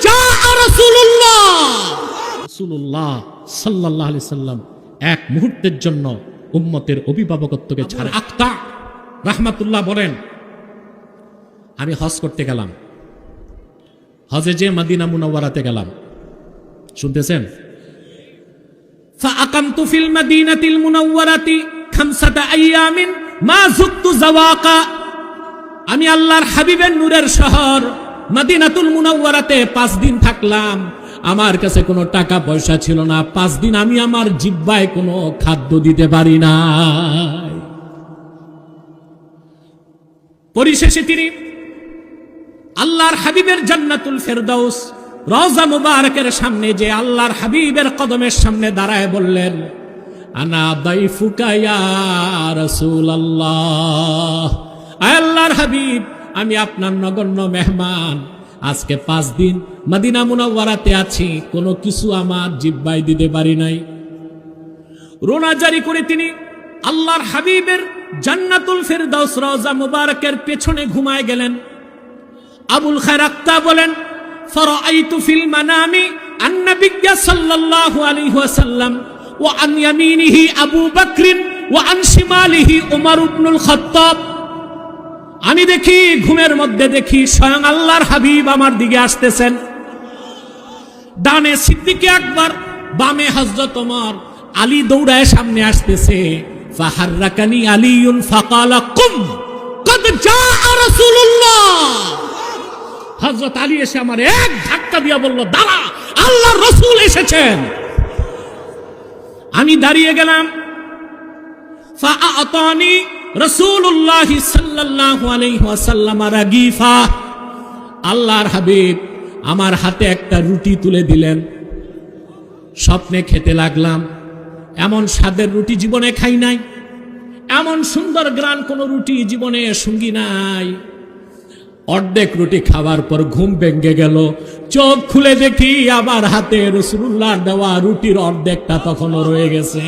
জাআ রাসূলুল্লাহ। রাসূলুল্লাহ সাল্লাল্লাহু আলাইহি সাল্লাম এক মুহূর্তের জন্য উম্মতের অভিভাবকত্বকে ছাড়ে। আক্তা রাহমাতুল্লাহ বলেন, আমি হজ করতে গেলাম, হজে যে মদিনা মুনাওয়ারাতে গেলাম, শুনতেছেন? ফাআকামতু ফিল মাদিনাতিল মুনাওয়ারাতি খামসাতা আইয়ামিন মা যুকতু যাওয়াকা। আমি আল্লাহর হাবিবের নূরের শহর মদিনাতুল মুনাওয়ারাতে 5 দিন থাকলাম। আমার কাছে কোনো টাকা পয়সা ছিল না। 5 দিন আমি আমার জিহ্বায় কোনো খাদ্য দিতে পারি না। পরিশেষে তিনি আল্লাহর হাবিবের জান্নাতুল ফেরদাউস রওজা মুবারকের সামনে যে আল্লাহর হাবিবের কদমের সামনে দাঁড়ায় বললেন, আনা দাইফুকা ইয়া রাসূলুল্লাহ, আয় আল্লাহর হাবিব, আমি আপনার নগণ্য মেহমান। আজকে 5 দিন মদিনা মুনাওয়ারাতে আছি, কোনো কিছু আমার জিহ্বায় দিতে পারি নাই। রোনা জারি করে তিনি আল্লাহর হাবিবের জান্নাতুল ফেরদাউস রওজা মুবারকের পেছনে ঘুমায় গেলেন। আবুল খায়র আক্তা বলেন, ফারাআইতু ফিল মানামি আন-নাবিয়্য সাল্লাল্লাহু আলাইহি ওয়াসাল্লাম ওয়া আন ইয়ামিনিহি আবু বকর ওয়া আন শিমালিহি উমর ইবনুল খাত্তাব। আমি দেখি, ঘুমের মধ্যে দেখি স্বয়ং আল্লাহর হাবিব আমার দিকে আসতেছেন। ডানে সিদ্দিক আকবর, বামে হযরত ওমর, আলী দৌড়ায় সামনে আসতেছে। ফাহাররাকানি আলীউন ফাকালা কুম কদ জাআ রাসূলুল্লাহ। হযরত আলী এসে আমার এক ধাক্কা দিয়া বলল, দাঁড়া, আল্লাহর রাসূল এসেছেন। আমি দাঁড়িয়ে গেলাম। ফাআতানি রাসূলুল্লাহ সাল্লাল্লাহু আলাইহি ওয়াসাল্লাম রাগীফা। আল্লাহর হাবিব আমার হাতে একটা রুটি তুলে দিলেন। স্বপ্নে খেতে লাগলাম। এমন স্বাদের রুটি জীবনে খাই নাই, এমন সুন্দর গ্রান কোন রুটি জীবনে সঙ্গী নাই। অর্ধেক রুটি খাওয়ার পর ঘুম ভেঙে গেল। চোখ খুলে দেখি আমার হাতে রাসূলুল্লাহর দেওয়া রুটির অর্ধেকটা তখনও রয়ে গেছে।